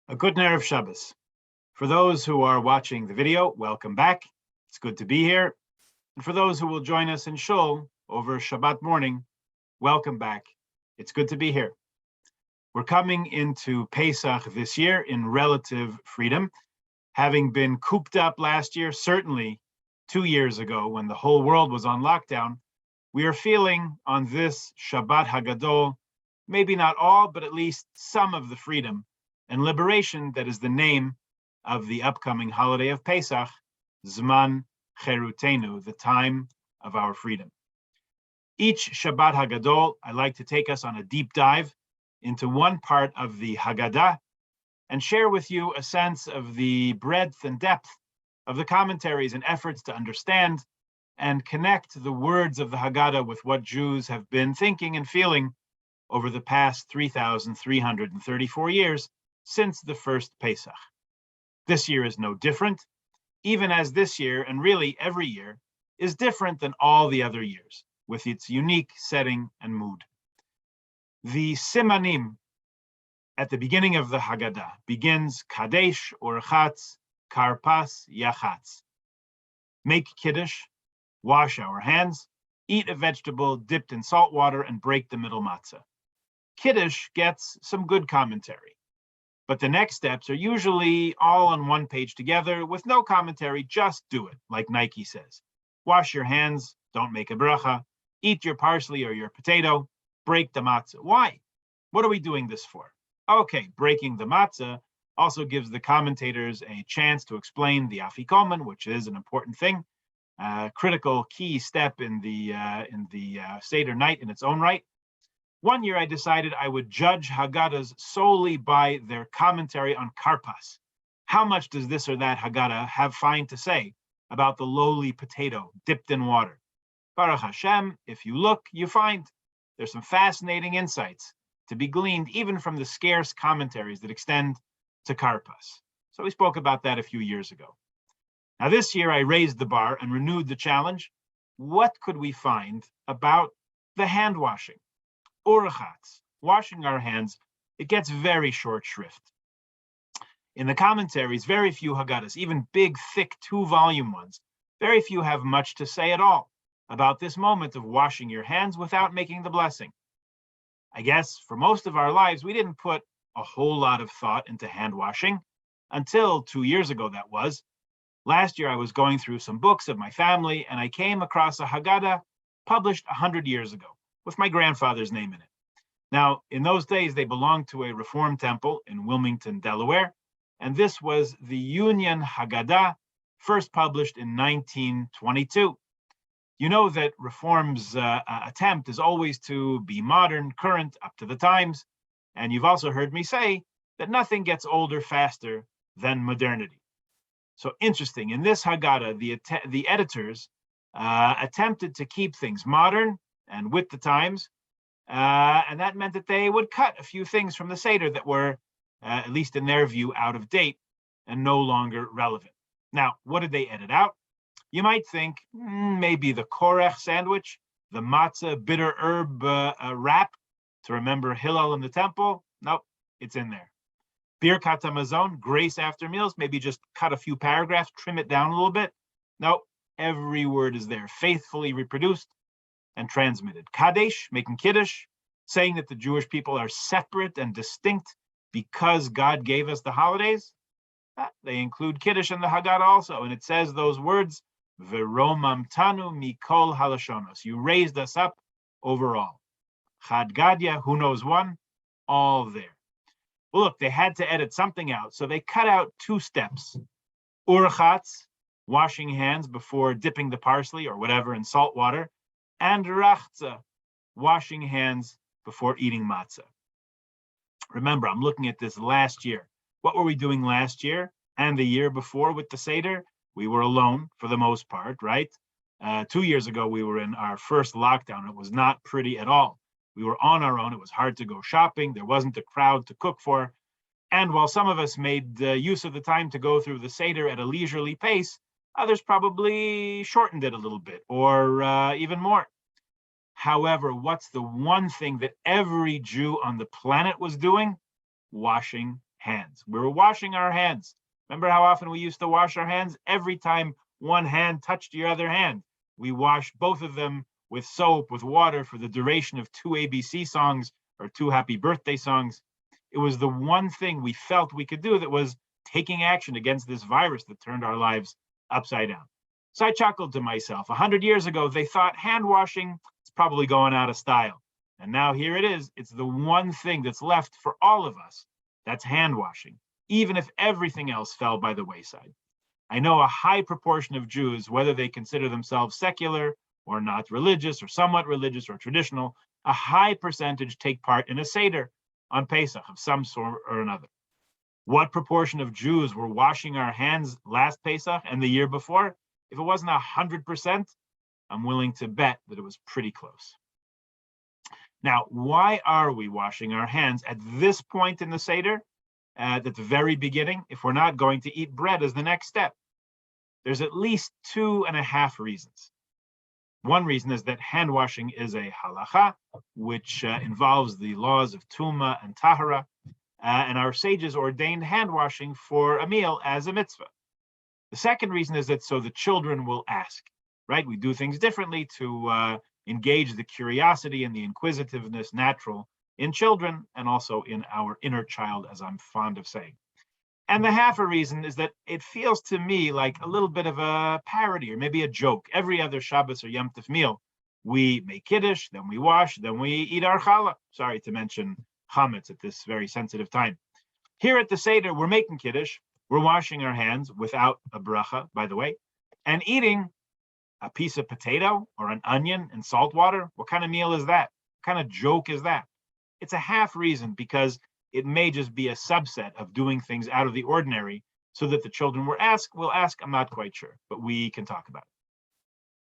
A good Erev Shabbos. For those who are watching the video, welcome back. It's good to be here. And for those who will join us in Shul over Shabbat morning, welcome back. It's good to be here. We're coming into Pesach this year in relative freedom, having been cooped up last year, certainly 2 years ago when the whole world was on lockdown. We are feeling on this Shabbat Hagadol, maybe not all, but at least some of the freedom and liberation that is the name of the upcoming holiday of Pesach, Zman Cherutenu, the time of our freedom. Each Shabbat Hagadol, I like to take us on a deep dive into one part of the Haggadah and share with you a sense of the breadth and depth of the commentaries and efforts to understand and connect the words of the Haggadah with what Jews have been thinking and feeling over the past 3,334 years since the first Pesach. This year is no different, even as this year, and really every year, is different than all the other years, with its unique setting and mood. The Simanim at the beginning of the Haggadah begins Kadesh Urchatz Karpas Yachatz. Make Kiddush, wash our hands, eat a vegetable dipped in salt water, and break the middle matzah. Kiddush gets some good commentary, but the next steps are usually all on one page together with no commentary. Just do it, like Nike says. Wash your hands, don't make a bracha, eat your parsley or your potato, break the matzah. Why? What are we doing this for? Okay, breaking the matzah also gives the commentators a chance to explain the afikomen, which is an important thing, critical key step in the Seder night in its own right. One year I decided I would judge Haggadahs solely by their commentary on Karpas. How much does this or that Haggadah have fine to say about the lowly potato dipped in water? Baruch Hashem, if you look, you find there's some fascinating insights to be gleaned even from the scarce commentaries that extend to Karpas. So we spoke about that a few years ago. Now this year I raised the bar and renewed the challenge. What could we find about the hand washing? Urchatz, washing our hands, it gets very short shrift. In the commentaries, very few Haggadahs, even big, thick, 2-volume ones, very few have much to say at all about this moment of washing your hands without making the blessing. I guess for most of our lives, we didn't put a whole lot of thought into hand washing until 2 years ago, that was. Last year, I was going through some books of my family, and I came across a Haggadah published 100 years ago, with my grandfather's name in it. Now, in those days, they belonged to a Reform temple in Wilmington, Delaware, and this was the Union Haggadah, first published in 1922. You know that Reform's attempt is always to be modern, current, up to the times, and you've also heard me say that nothing gets older faster than modernity. So interesting, in this Haggadah, the editors attempted to keep things modern and with the times, and that meant that they would cut a few things from the Seder that were, at least in their view, out of date and no longer relevant. Now, what did they edit out? You might think maybe the korech sandwich, the matzah bitter herb wrap to remember Hillel in the temple. Nope, it's in there. Birkat Hamazon, grace after meals, maybe just cut a few paragraphs, trim it down a little bit. Nope, every word is there, faithfully reproduced and transmitted. Kadesh, making Kiddush, saying that the Jewish people are separate and distinct because God gave us the holidays. They include Kiddush in the Haggadah also, and it says those words, Veromamtanu mikol halashonos. You raised us up overall. Chad Gadya, who knows one, all there. Well, look, they had to edit something out, so they cut out 2 steps. Urchatz, washing hands before dipping the parsley or whatever in salt water, and rachza, washing hands before eating matzah. Remember, I'm looking at this last year. What were we doing last year and the year before with the Seder? We were alone for the most part, right? 2 years ago, we were in our first lockdown. It was not pretty at all. We were on our own. It was hard to go shopping. There wasn't a crowd to cook for. And while some of us made use of the time to go through the Seder at a leisurely pace, others probably shortened it a little bit or even more. However, what's the one thing that every Jew on the planet was doing? Washing hands. We were washing our hands. Remember how often we used to wash our hands? Every time one hand touched your other hand, we washed both of them with soap, with water for the duration of 2 ABC songs or 2 happy birthday songs. It was the one thing we felt we could do that was taking action against this virus that turned our lives upside down. So I chuckled to myself. 100 years ago, they thought hand washing is probably going out of style. And now here it is. It's the one thing that's left for all of us. That's hand washing, even if everything else fell by the wayside. I know a high proportion of Jews, whether they consider themselves secular or not religious or somewhat religious or traditional, a high percentage take part in a Seder on Pesach of some sort or another. What proportion of Jews were washing our hands last Pesach and the year before? If it wasn't 100%, I'm willing to bet that it was pretty close. Now, why are we washing our hands at this point in the Seder, at the very beginning, if we're not going to eat bread as the next step? There's at least 2.5 reasons. One reason is that hand washing is a halacha, which involves the laws of Tuma and Tahara, and our sages ordained hand washing for a meal as a mitzvah. The second reason is that so the children will ask, right? We do things differently to engage the curiosity and the inquisitiveness natural in children and also in our inner child, as I'm fond of saying. And the half a reason is that it feels to me like a little bit of a parody or maybe a joke. Every other Shabbos or Yom Tov meal, we make Kiddush, then we wash, then we eat our challah. Sorry to mention chametz at this very sensitive time. Here at the Seder, we're making Kiddush, we're washing our hands without a bracha, by the way, and eating a piece of potato or an onion in salt water. What kind of meal is that? What kind of joke is that? It's a half reason because it may just be a subset of doing things out of the ordinary so that the children will ask, I'm not quite sure, but we can talk about it.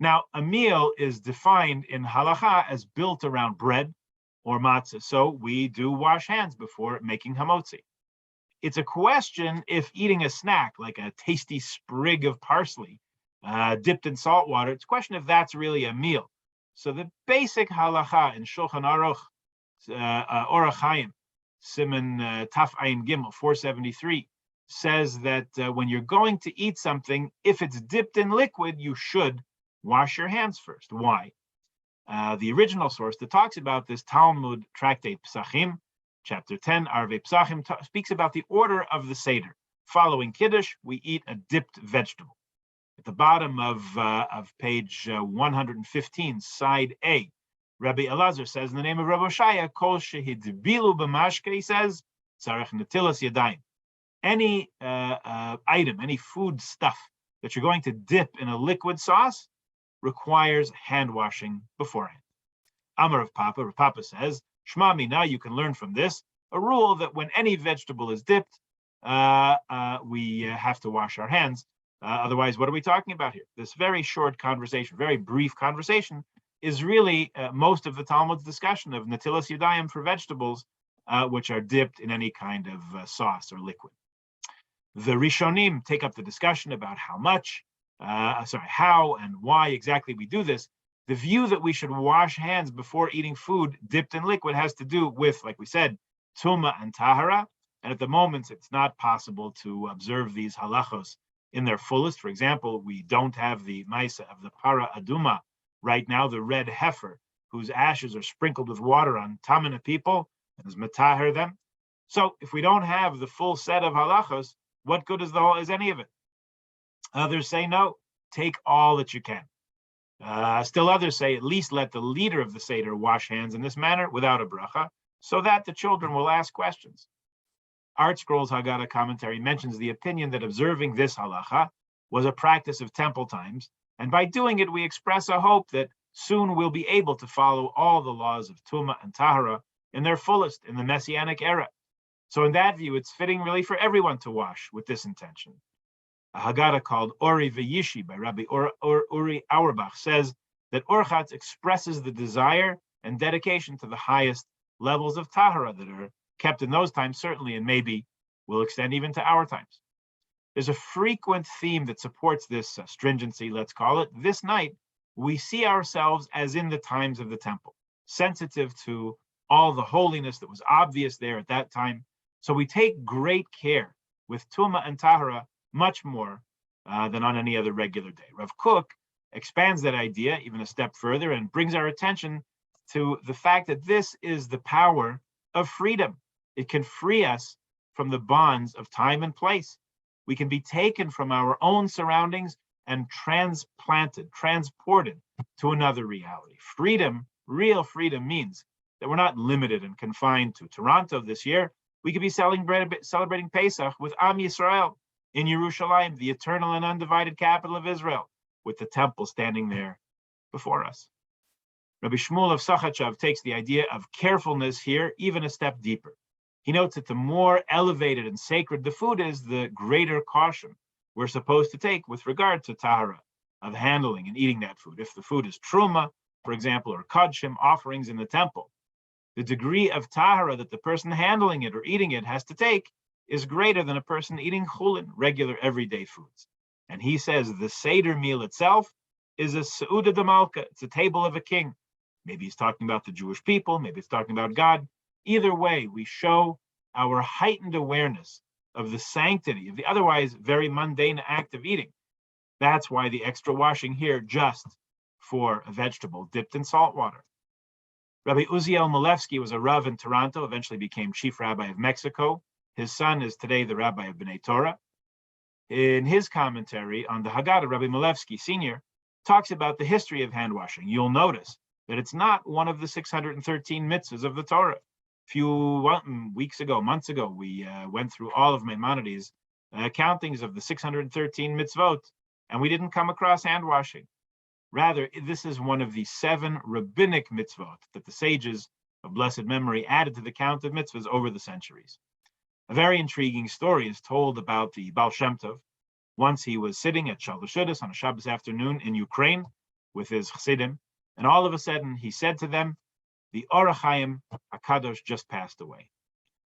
Now, a meal is defined in halacha as built around bread or matzah, so we do wash hands before making hamotzi. It's a question if eating a snack like a tasty sprig of parsley dipped in salt water, it's a question if that's really a meal. So the basic halacha in Shulchan Aruch, Orach Chaim, Siman Taf Ayin Gimel 473, says that when you're going to eat something, if it's dipped in liquid, you should wash your hands first. Why? The original source that talks about this, Talmud Tractate Psachim, chapter 10, Arvei Psachim, speaks about the order of the Seder. Following Kiddush, we eat a dipped vegetable. At the bottom of page 115, side A, Rabbi Elazar says, in the name of Rabbi Shaya, Kol shehidbilu b'mashke, he says, tzarech netilas yadayim. Any item, any food stuff that you're going to dip in a liquid sauce requires hand washing beforehand. Amar of Papa, Rav Papa says, Shma mina, you can learn from this, a rule that when any vegetable is dipped, we have to wash our hands. Otherwise, what are we talking about here? This very short conversation, very brief conversation, is really most of the Talmud's discussion of netilas yadayim for vegetables, which are dipped in any kind of sauce or liquid. The Rishonim take up the discussion about how and why exactly we do this. The view that we should wash hands before eating food dipped in liquid has to do with, like we said, Tuma and Tahara. And at the moment, it's not possible to observe these halachos in their fullest. For example, we don't have the Maisa of the Para Aduma right now, the red heifer, whose ashes are sprinkled with water on Tamina people and is mataher them. So if we don't have the full set of halachos, what good is any of it? Others say no, take all that you can. Still others say at least let the leader of the Seder wash hands in this manner without a bracha, so that the children will ask questions. Art Scrolls Haggadah commentary mentions the opinion that observing this halacha was a practice of temple times, and by doing it, we express a hope that soon we'll be able to follow all the laws of Tuma and Tahara in their fullest in the Messianic era. So in that view, it's fitting really for everyone to wash with this intention. A Haggadah called Ori V'Yishi by Rabbi Uri Auerbach says that Orchatz expresses the desire and dedication to the highest levels of Tahara that are kept in those times, certainly, and maybe will extend even to our times. There's a frequent theme that supports this stringency, let's call it. This night, we see ourselves as in the times of the temple, sensitive to all the holiness that was obvious there at that time. So we take great care with Tuma and Tahara much more than on any other regular day. Rav Kook expands that idea even a step further and brings our attention to the fact that this is the power of freedom. It can free us from the bonds of time and place. We can be taken from our own surroundings and transported to another reality. Freedom, real freedom, means that we're not limited and confined to Toronto this year. We could be celebrating Pesach with Am Yisrael in Yerushalayim, the eternal and undivided capital of Israel, with the temple standing there before us. Rabbi Shmuel of Sachachav takes the idea of carefulness here even a step deeper. He notes that the more elevated and sacred the food is, the greater caution we're supposed to take with regard to tahara, of handling and eating that food. If the food is truma, for example, or kadshim, offerings in the temple, the degree of tahara that the person handling it or eating it has to take is greater than a person eating chulin, regular everyday foods. And he says the Seder meal itself is a Seuda de Malka, it's a table of a king. Maybe he's talking about the Jewish people, maybe it's talking about God. Either way, we show our heightened awareness of the sanctity of the otherwise very mundane act of eating. That's why the extra washing here just for a vegetable dipped in salt water. Rabbi Uziel Malevsky was a Rav in Toronto, eventually became chief rabbi of Mexico. His son is today the rabbi of B'nai Torah. In his commentary on the Haggadah, Rabbi Malevsky Sr. talks about the history of hand washing. You'll notice that it's not one of the 613 mitzvahs of the Torah. A few months ago, we went through all of Maimonides' countings of the 613 mitzvot, and we didn't come across hand washing. Rather, this is one of the 7 rabbinic mitzvot that the sages of blessed memory added to the count of mitzvahs over the centuries. A very intriguing story is told about the Baal Shem Tov. Once he was sitting at Shabbat on a Shabbos afternoon in Ukraine with his Chassidim, and all of a sudden he said to them, the Or HaChaim HaKadosh just passed away.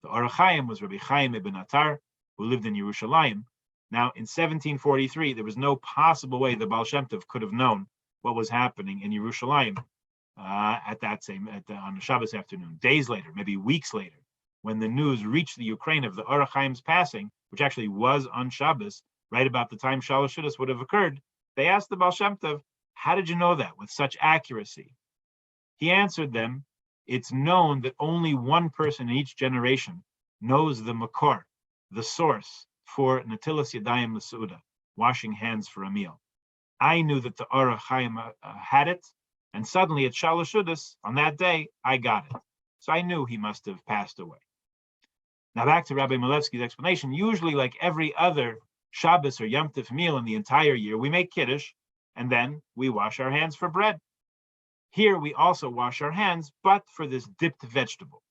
The Or HaChaim was Rabbi Chaim ibn Attar, who lived in Yerushalayim. Now, in 1743, there was no possible way the Baal Shem Tov could have known what was happening in Yerushalayim on the Shabbos afternoon. Days later, maybe weeks later, when the news reached the Ukraine of the Or HaChaim's passing, which actually was on Shabbos, right about the time Shalosh Seudos would have occurred, they asked the Baal Shem Tov, how did you know that with such accuracy? He answered them, it's known that only one person in each generation knows the makor, the source for natilas yadayim l'seuda, washing hands for a meal. I knew that the Or HaChaim had it, and suddenly at Shalosh Seudos, on that day, I got it. So I knew he must have passed away. Now back to Rabbi Malevsky's explanation. Usually, like every other Shabbos or Yom Tov meal in the entire year, we make Kiddush, and then we wash our hands for bread. Here we also wash our hands, but for this dipped vegetable.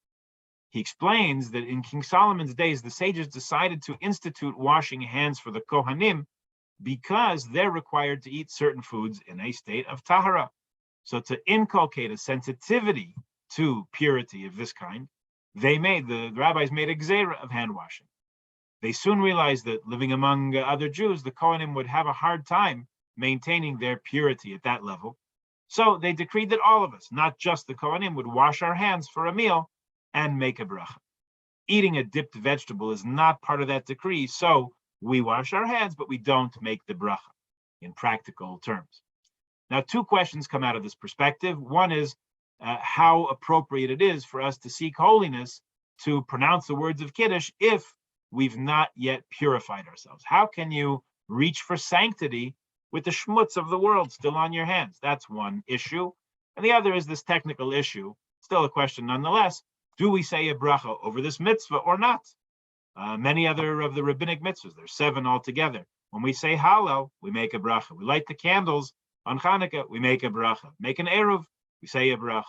He explains that in King Solomon's days, the sages decided to institute washing hands for the Kohanim because they're required to eat certain foods in a state of tahara. So to inculcate a sensitivity to purity of this kind, the rabbis made a gzeira of hand washing. They soon realized that living among other Jews, the Kohanim would have a hard time maintaining their purity at that level. So they decreed that all of us, not just the Kohanim, would wash our hands for a meal and make a bracha. Eating a dipped vegetable is not part of that decree, so we wash our hands, but we don't make the bracha in practical terms. Now, 2 questions come out of this perspective. One is how appropriate it is for us to seek holiness, to pronounce the words of Kiddush, if we've not yet purified ourselves. How can you reach for sanctity with the schmutz of the world still on your hands? That's one issue. And the other is this technical issue, still a question nonetheless. Do we say a bracha over this mitzvah or not? Many other of the rabbinic mitzvahs, there's 7 altogether. When we say Hallel, we make a bracha. We light the candles on Hanukkah, we make a bracha. Make an Eruv, we say a bracha.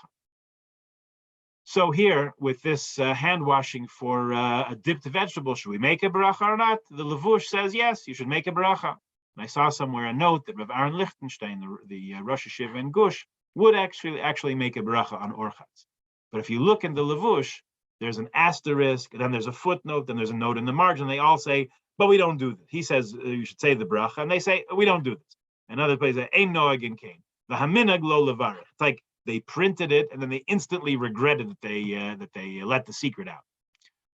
So here, with this hand washing for a dipped vegetable, should we make a bracha or not? The Levush says, yes, you should make a bracha. And I saw somewhere a note that Rav Aaron Lichtenstein, the Rosh Hashiva in Gush, would actually make a bracha on Orchatz. But if you look in the Levush, there's an asterisk, and then there's a footnote, then there's a note in the margin. They all say, but we don't do this. He says you should say the bracha, and they say, we don't do this. And other places say, Ein noag in kain. The haminag lo levarach. It's like they printed it, and then they instantly regretted that they let the secret out.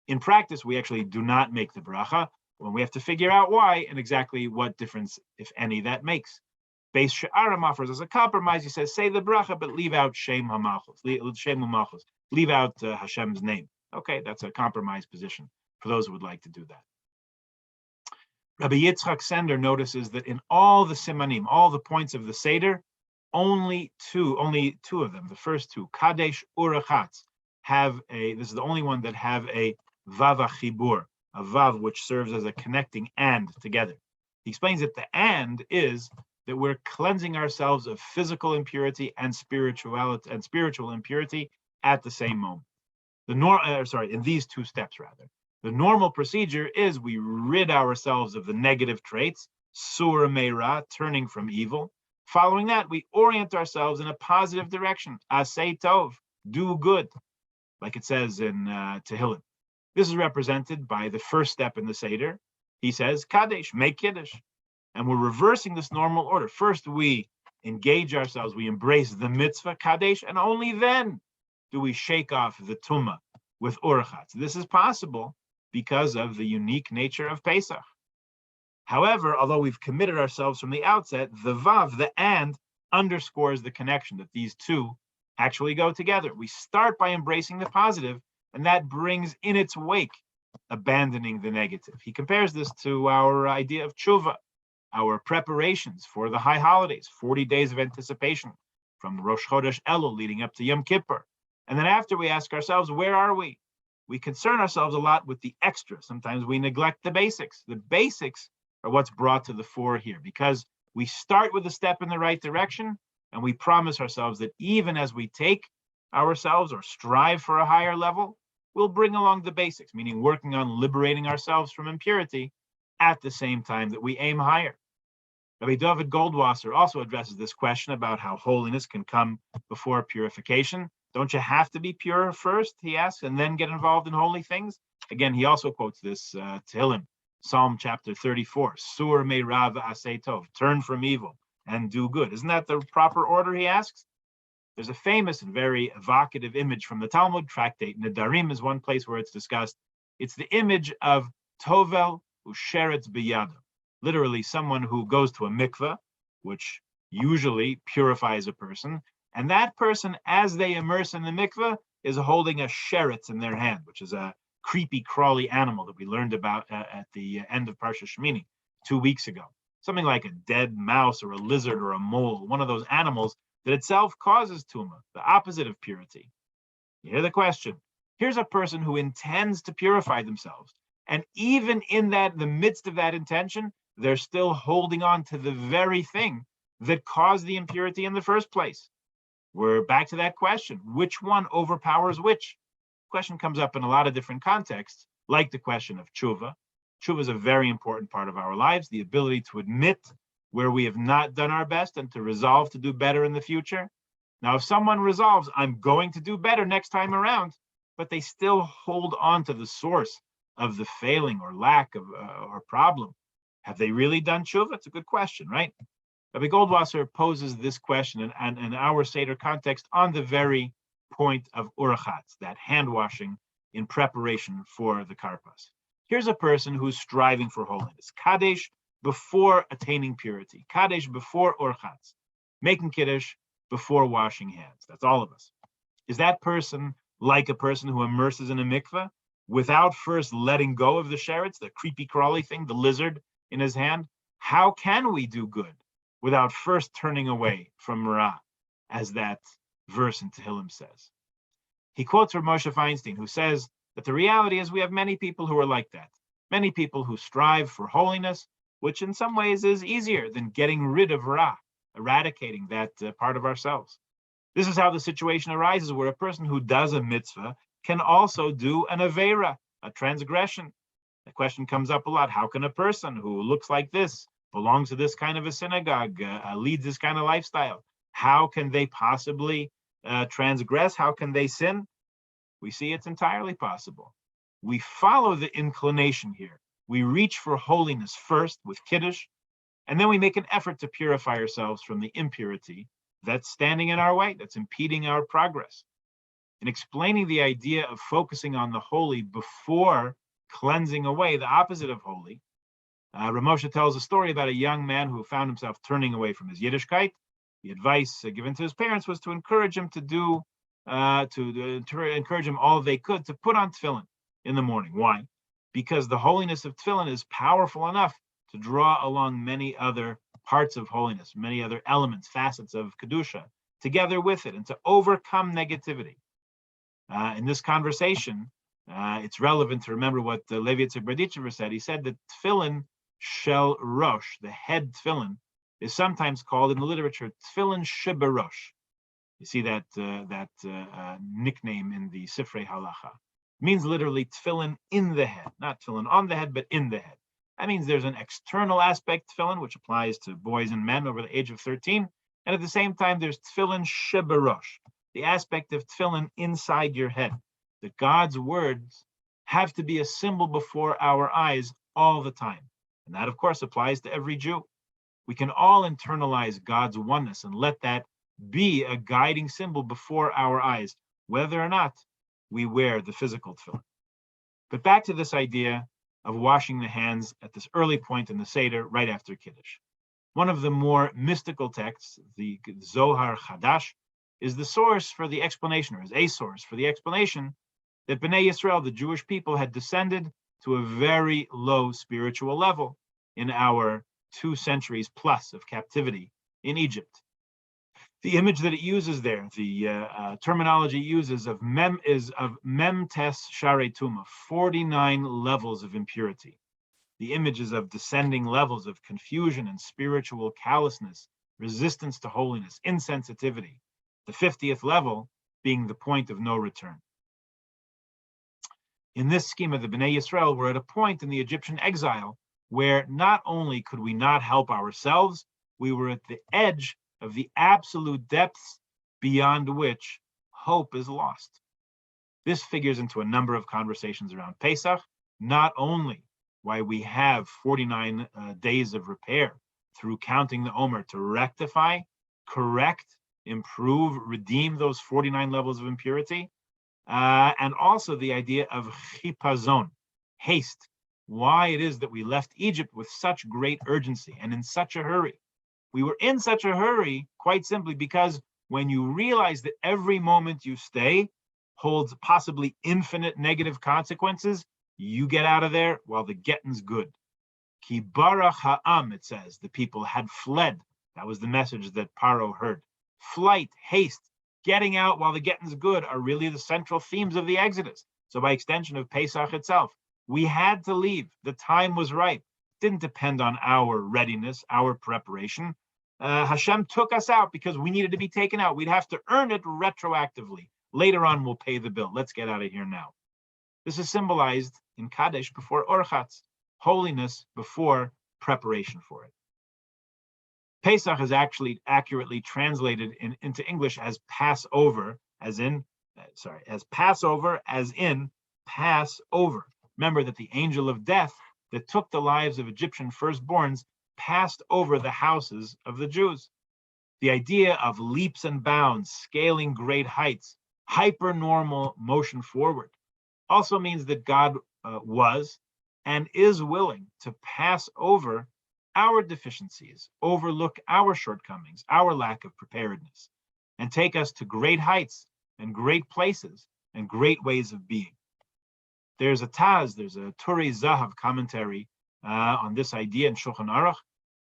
In practice, we actually do not make the bracha when we have to figure out why and exactly what difference, if any, that makes. Beis She'arim offers as a compromise. He says, say the bracha, but leave out Shem HaMalchus, leave out Hashem's name. Okay, that's a compromise position for those who would like to do that. Rabbi Yitzchak Sender notices that in all the simanim, all the points of the Seder, only two of them, the first two, Kadesh Urachatz, this is the only one that have a Vav Chibur, a Vav which serves as a connecting and together. He explains that the and is that we're cleansing ourselves of physical impurity and spiritual impurity at the same moment. In these two steps rather. The normal procedure is we rid ourselves of the negative traits, sur meira, turning from evil. Following that, we orient ourselves in a positive direction, asay tov, do good, like it says in Tehillim. This is represented by the first step in the Seder. He says, Kadesh, make Kiddush. And we're reversing this normal order. First, we engage ourselves, we embrace the mitzvah, Kadesh, and only then do we shake off the tumah with urchatz. This is possible because of the unique nature of Pesach. However, although we've committed ourselves from the outset, the vav, the and, underscores the connection that these two actually go together. We start by embracing the positive, and that brings in its wake abandoning the negative. He compares this to our idea of tshuva, our preparations for the high holidays, 40 days of anticipation from Rosh Chodesh Elul leading up to Yom Kippur. And then after we ask ourselves, where are we? We concern ourselves a lot with the extra. Sometimes we neglect the basics. The basics are what's brought to the fore here, because we start with a step in the right direction, and we promise ourselves that even as we take ourselves or strive for a higher level, we'll bring along the basics, meaning working on liberating ourselves from impurity at the same time that we aim higher. Rabbi David Goldwasser also addresses this question about how holiness can come before purification. Don't you have to be pure first, he asks, and then get involved in holy things? Again, he also quotes this Tehillim, Psalm chapter 34, Sur meirav asay tov, turn from evil and do good. Isn't that the proper order, he asks? There's a famous and very evocative image from the Talmud tractate. Nedarim is one place where it's discussed. It's the image of Tovel Usheretz Biyado, literally someone who goes to a mikveh, which usually purifies a person, and that person, as they immerse in the mikveh, is holding a sheretz in their hand, which is a creepy, crawly animal that we learned about at the end of Parsha Shemini 2 weeks ago. Something like a dead mouse or a lizard or a mole, one of those animals that itself causes tumah, the opposite of purity. You hear the question. Here's a person who intends to purify themselves, and even in the midst of that intention, they're still holding on to the very thing that caused the impurity in the first place. We're back to that question. Which one overpowers which? The question comes up in a lot of different contexts, like the question of tshuva. Tshuva is a very important part of our lives, the ability to admit where we have not done our best and to resolve to do better in the future. Now, if someone resolves, I'm going to do better next time around, but they still hold on to the source of the failing or lack of or problem, have they really done tshuva? It's a good question, right? Rabbi Goldwasser poses this question in our Seder context on the very point of urachatz, that hand washing in preparation for the karpas. Here's a person who's striving for holiness. Kadesh before attaining purity. Kadesh before urchatz. Making kiddush before washing hands. That's all of us. Is that person like a person who immerses in a mikveh without first letting go of the sheretz, the creepy crawly thing, the lizard in his hand? How can we do good without first turning away from ra, as that verse in Tehillim says? He quotes from Moshe Feinstein, who says that the reality is we have many people who are like that. Many people who strive for holiness, which in some ways is easier than getting rid of ra, eradicating that part of ourselves. This is how the situation arises, where a person who does a mitzvah can also do an aveira, a transgression. The question comes up a lot. How can a person who looks like this, belongs to this kind of a synagogue, leads this kind of lifestyle, how can they possibly transgress? How can they sin? We see it's entirely possible. We follow the inclination here. We reach for holiness first with kiddush, and then we make an effort to purify ourselves from the impurity that's standing in our way, that's impeding our progress. in explaining the idea of focusing on the holy before cleansing away, the opposite of holy, Ramosha tells a story about a young man who found himself turning away from his Yiddishkeit. The advice given to his parents was to encourage him to encourage him all they could to put on tefillin in the morning. Why? Because the holiness of tefillin is powerful enough to draw along many other parts of holiness, many other elements, facets of Kedusha, together with it, and to overcome negativity. In this conversation, it's relevant to remember what Levi Yitzhak Berditchever said. He said that tefillin shel rosh, the head tefillin, is sometimes called in the literature tefillin sheberosh. You see that nickname in the Sifrei Halacha. It means literally tefillin in the head, not tefillin on the head, but in the head. That means there's an external aspect tefillin, which applies to boys and men over the age of 13, and at the same time, there's tefillin sheberosh, the aspect of tefillin inside your head. That God's words have to be a symbol before our eyes all the time. And that, of course, applies to every Jew. We can all internalize God's oneness and let that be a guiding symbol before our eyes, whether or not we wear the physical tefillin. But back to this idea of washing the hands at this early point in the Seder, right after Kiddush. One of the more mystical texts, the Zohar Chadash, is the source for the explanation, or is a source for the explanation that Bnei Yisrael, the Jewish people, had descended to a very low spiritual level in our 2 centuries plus of captivity in Egypt. The image that it uses there, the terminology it uses of mem is of memtes share tuma, 49 levels of impurity. The images of descending levels of confusion and spiritual callousness, resistance to holiness, insensitivity. The 50th level being the point of no return. In this scheme of the Bnei Yisrael, we're at a point in the Egyptian exile where not only could we not help ourselves, we were at the edge of the absolute depths beyond which hope is lost. This figures into a number of conversations around Pesach, not only why we have 49 days of repair through counting the Omer to rectify, correct, improve, redeem those 49 levels of impurity, and also the idea of chipazon, haste, why it is that we left Egypt with such great urgency and in such a hurry. We were in such a hurry, quite simply because when you realize that every moment you stay holds possibly infinite negative consequences, you get out of there while the getting's good. Ki barach ha'am, it says, the people had fled. That was the message that Paro heard. Flight, haste, getting out while the getting's good are really the central themes of the Exodus. So by extension of Pesach itself, we had to leave. The time was right. It didn't depend on our readiness, our preparation. Hashem took us out because we needed to be taken out. We'd have to earn it retroactively. Later on, we'll pay the bill. Let's get out of here now. This is symbolized in Kaddish before Orchatz, holiness before preparation for it. Pesach is actually accurately translated into English as Passover, as in Passover. Remember that the angel of death that took the lives of Egyptian firstborns passed over the houses of the Jews. The idea of leaps and bounds, scaling great heights, hyper-normal motion forward, also means that God was and is willing to pass over our deficiencies, overlook our shortcomings, our lack of preparedness, and take us to great heights and great places and great ways of being. There's a Turei Zahav commentary on this idea in Shulchan Aruch.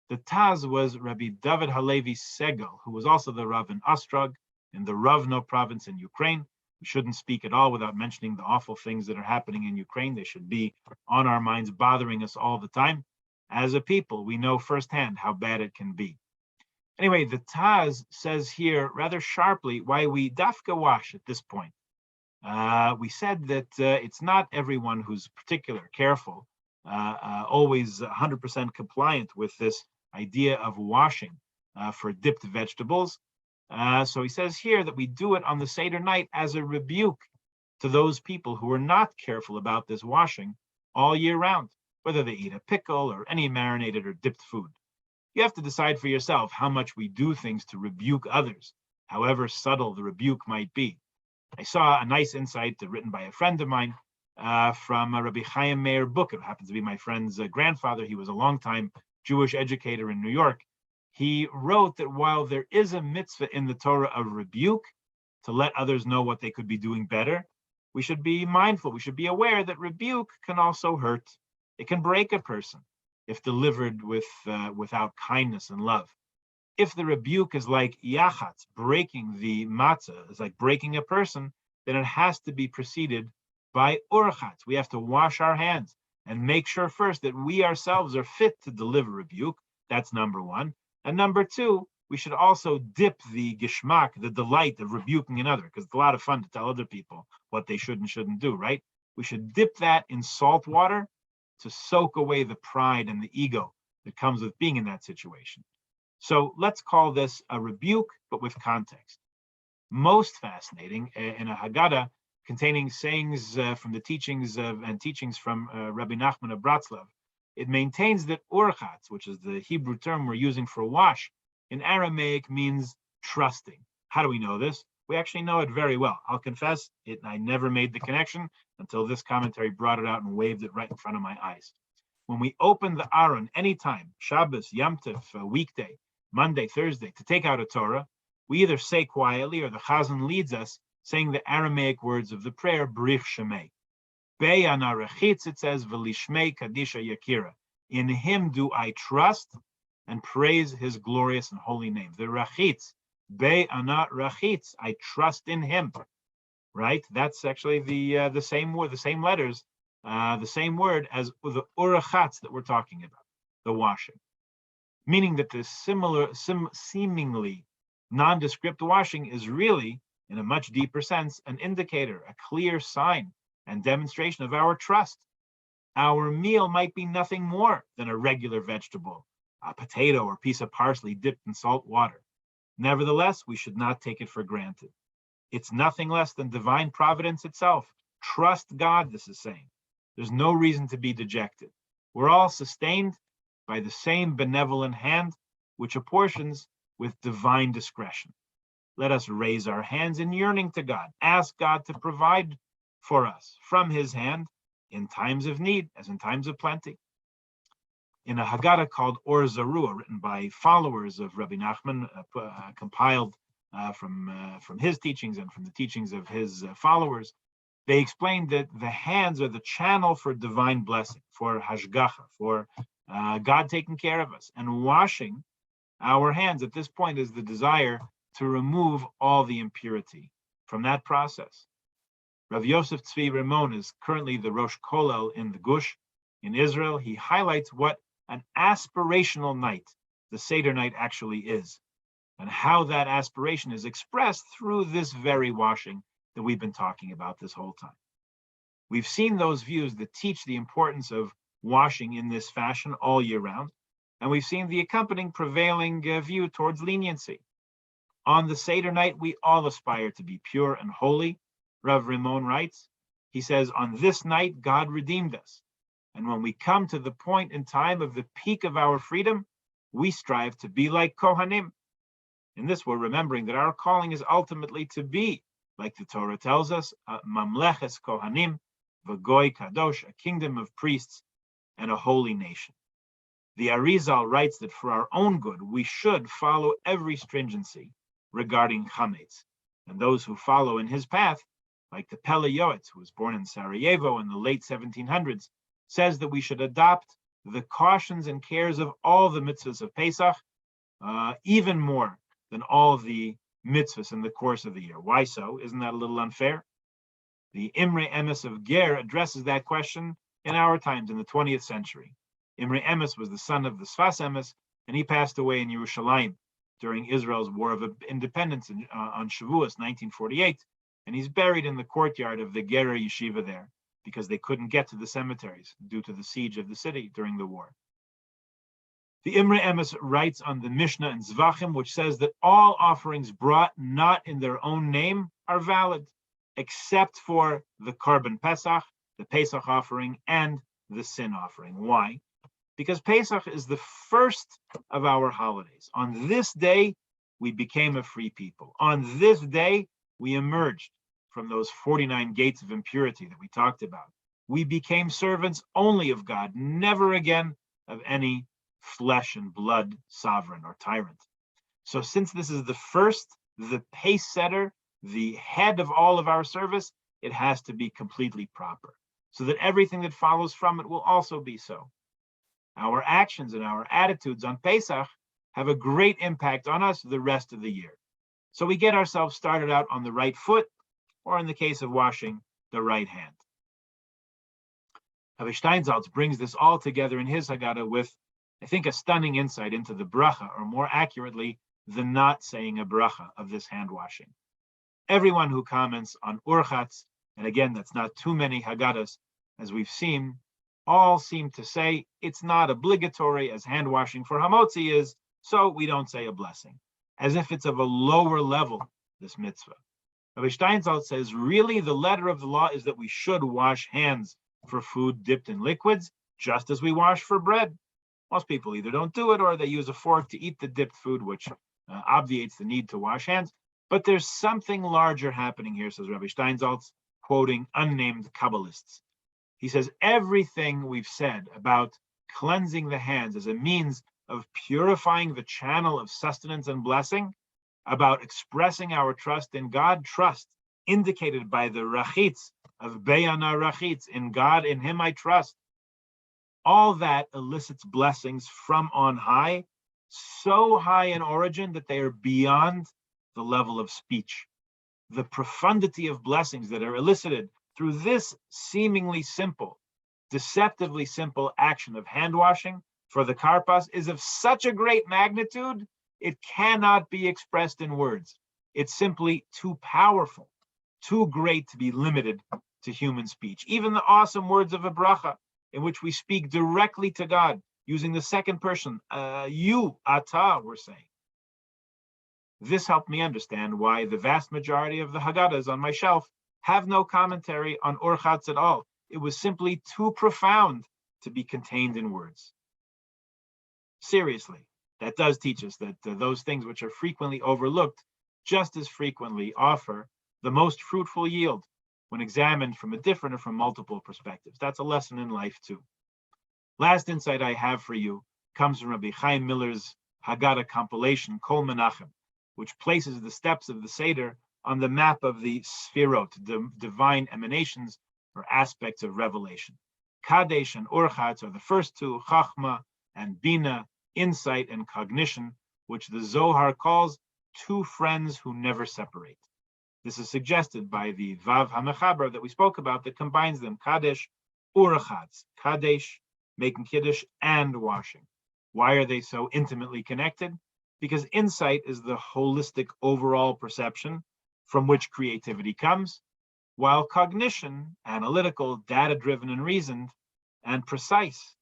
The Taz was Rabbi David Halevi Segal, who was also the Rav in Ostrog in the Rovno province in Ukraine. We shouldn't speak at all without mentioning the awful things that are happening in Ukraine. They should be on our minds, bothering us all the time. As a people, we know firsthand how bad it can be. Anyway, the Taz says here rather sharply why we dafka wash at this point. We said that it's not everyone who's particular, careful, always 100% compliant with this idea of washing for dipped vegetables. So he says here that we do it on the Seder night as a rebuke to those people who are not careful about this washing all year round, whether they eat a pickle or any marinated or dipped food. You have to decide for yourself how much we do things to rebuke others, however subtle the rebuke might be. I saw a nice insight written by a friend of mine from Rabbi Chaim Meir Book. It happens to be my friend's grandfather. He was a longtime Jewish educator in New York. He wrote that while there is a mitzvah in the Torah of rebuke to let others know what they could be doing better, we should be mindful. We should be aware that rebuke can also hurt. It can break a person if delivered without kindness and love. If the rebuke is like yachatz, breaking the matzah, is like breaking a person, then it has to be preceded by urchatz. We have to wash our hands and make sure first that we ourselves are fit to deliver rebuke. That's number one. And number two, we should also dip the gishmak, the delight of rebuking another, because it's a lot of fun to tell other people what they should and shouldn't do, right? We should dip that in salt water to soak away the pride and the ego that comes with being in that situation. So let's call this a rebuke, but with context. Most fascinating, in a Haggadah containing sayings from the teachings from Rabbi Nachman of Bratslav, it maintains that urchatz, which is the Hebrew term we're using for wash, in Aramaic means trusting. How do we know this? We actually know it very well. I'll confess, I never made the connection until this commentary brought it out and waved it right in front of my eyes. When we open the Aron anytime, Shabbos, Yom Tov, weekday, Monday, Thursday, to take out a Torah, we either say quietly or the Chazan leads us saying the Aramaic words of the prayer, Brich Shemei. Be'ana rechitz, it says, V'lishmei kadisha yakira. In him do I trust and praise his glorious and holy name. The rachitz, be'ana rachitz, I trust in him. Right? That's actually the same word, the same letters, the same word as the urachatz that we're talking about, the washing. Meaning that the seemingly nondescript washing is really, in a much deeper sense, an indicator, a clear sign and demonstration of our trust. Our meal might be nothing more than a regular vegetable, a potato or piece of parsley dipped in salt water. Nevertheless, we should not take it for granted. It's nothing less than divine providence itself. Trust God, this is saying. There's no reason to be dejected. We're all sustained by the same benevolent hand, which apportions with divine discretion. Let us raise our hands in yearning to God. Ask God to provide for us from his hand in times of need, as in times of plenty. In a Haggadah called Or Zarua, written by followers of Rabbi Nachman, compiled from his teachings and from the teachings of his followers, they explained that the hands are the channel for divine blessing, for hashgacha, for God taking care of us. And washing our hands at this point is the desire to remove all the impurity from that process. Rav Yosef Tzvi Ramon is currently the Rosh Kollel in the Gush in Israel. He highlights what an aspirational night the Seder night actually is, and how that aspiration is expressed through this very washing that we've been talking about this whole time. We've seen those views that teach the importance of washing in this fashion all year round, and we've seen the accompanying prevailing view towards leniency. On the Seder night, we all aspire to be pure and holy. Rav Ramon writes, he says, on this night, God redeemed us. And when we come to the point in time of the peak of our freedom, we strive to be like Kohanim. In this, we're remembering that our calling is ultimately to be, like the Torah tells us, Mamleches Kohanim, V'goy Kadosh, a kingdom of priests and a holy nation. The Arizal writes that for our own good, we should follow every stringency regarding chametz, and those who follow in his path, like the Pele Yoetz, who was born in Sarajevo in the late 1700s, says that we should adopt the cautions and cares of all the mitzvahs of Pesach, even more than all the mitzvahs in the course of the year. Why so? Isn't that a little unfair? The Imre Emes of Ger addresses that question in our times, in the 20th century. Imre Emes was the son of the Sfas Emes, and he passed away in Yerushalayim during Israel's War of Independence on Shavuos, 1948, and he's buried in the courtyard of the Gerer Yeshiva there, because they couldn't get to the cemeteries due to the siege of the city during the war. The Imre Emes writes on the Mishnah in Zvachim, which says that all offerings brought not in their own name are valid, except for the Korban Pesach, the Pesach offering, and the sin offering. Why? Because Pesach is the first of our holidays. On this day, we became a free people. On this day, we emerged from those 49 gates of impurity that we talked about. We became servants only of God, never again of any flesh and blood sovereign or tyrant. So since this is the first, the pace setter, the head of all of our service, it has to be completely proper, so that everything that follows from it will also be so. Our actions and our attitudes on Pesach have a great impact on us the rest of the year. So we get ourselves started out on the right foot, or in the case of washing, the right hand. Rabbi Steinsaltz brings this all together in his Haggadah with, I think, a stunning insight into the bracha, or more accurately, the not saying a bracha of this hand washing. Everyone who comments on Urchatz, and again, that's not too many Haggadahs, as we've seen, all seem to say it's not obligatory as hand washing for Hamotzi is, so we don't say a blessing, as if it's of a lower level, this mitzvah. Rabbi Steinsaltz says, really, the letter of the law is that we should wash hands for food dipped in liquids, just as we wash for bread. Most people either don't do it or they use a fork to eat the dipped food, which obviates the need to wash hands. But there's something larger happening here, says Rabbi Steinsaltz, quoting unnamed Kabbalists. He says, everything we've said about cleansing the hands as a means of purifying the channel of sustenance and blessing, about expressing our trust in God, trust indicated by the rachitz of Beyana rachitz, in God, in Him I trust. All that elicits blessings from on high, so high in origin that they are beyond the level of speech. The profundity of blessings that are elicited through this seemingly simple, deceptively simple action of hand washing for the karpas is of such a great magnitude, it cannot be expressed in words. It's simply too powerful, too great to be limited to human speech. Even the awesome words of a bracha, in which we speak directly to God, using the second person, you, ata, we're saying. This helped me understand why the vast majority of the Haggadahs on my shelf have no commentary on Urchatz at all. It was simply too profound to be contained in words. Seriously, that does teach us that those things which are frequently overlooked just as frequently offer the most fruitful yield when examined from a different or from multiple perspectives. That's a lesson in life too. Last insight I have for you comes from Rabbi Chaim Miller's Haggadah compilation, Kol Menachem, which places the steps of the Seder on the map of the Sfirot, the divine emanations or aspects of revelation. Kadesh and Urchatz are the first two, Chachma and Bina, insight and cognition, which the Zohar calls two friends who never separate. This is suggested by the Vav HaMechaber that we spoke about that combines them, Kadesh, Urchatz, Kadesh, making Kiddush and washing. Why are they so intimately connected? Because insight is the holistic overall perception from which creativity comes, while cognition, analytical, data-driven and reasoned, and precise,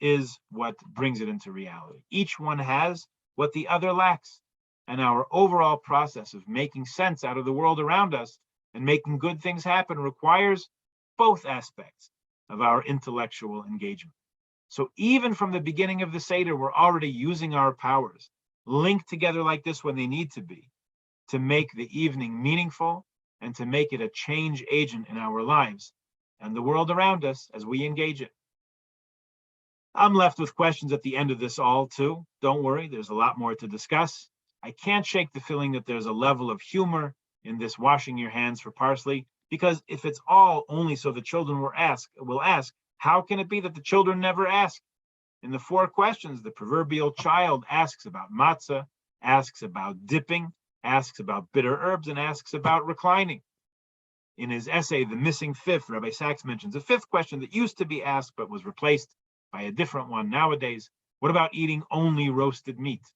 is what brings it into reality. Each one has what the other lacks, and our overall process of making sense out of the world around us and making good things happen requires both aspects of our intellectual engagement. So even from the beginning of the Seder, we're already using our powers, linked together like this when they need to be, to make the evening meaningful and to make it a change agent in our lives and the world around us as we engage it. I'm left with questions at the end of this all too. Don't worry, there's a lot more to discuss. I can't shake the feeling that there's a level of humor in this washing your hands for parsley, because if it's all only so the children will ask, how can it be that the children never ask? In the four questions, the proverbial child asks about matzah, asks about dipping, asks about bitter herbs, and asks about reclining. In his essay, The Missing Fifth, Rabbi Sachs mentions a fifth question that used to be asked but was replaced by a different one nowadays. What about eating only roasted meat?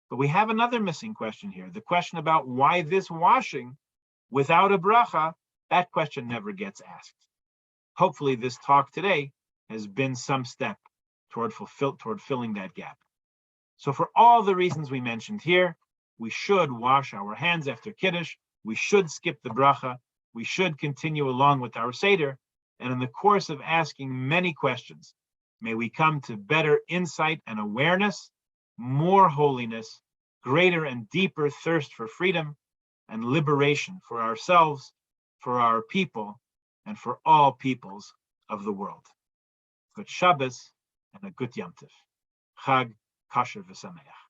But we have another missing question here, the question about why this washing without a bracha. That question never gets asked. Hopefully this talk today has been some step toward filling that gap. So for all the reasons we mentioned here, we should wash our hands after Kiddush, we should skip the bracha, we should continue along with our Seder, and in the course of asking many questions, may we come to better insight and awareness, more holiness, greater and deeper thirst for freedom, and liberation for ourselves for our people and for all peoples of the world. Good Shabbos and a good Yom Tov. Chag Kasher V'Sameach.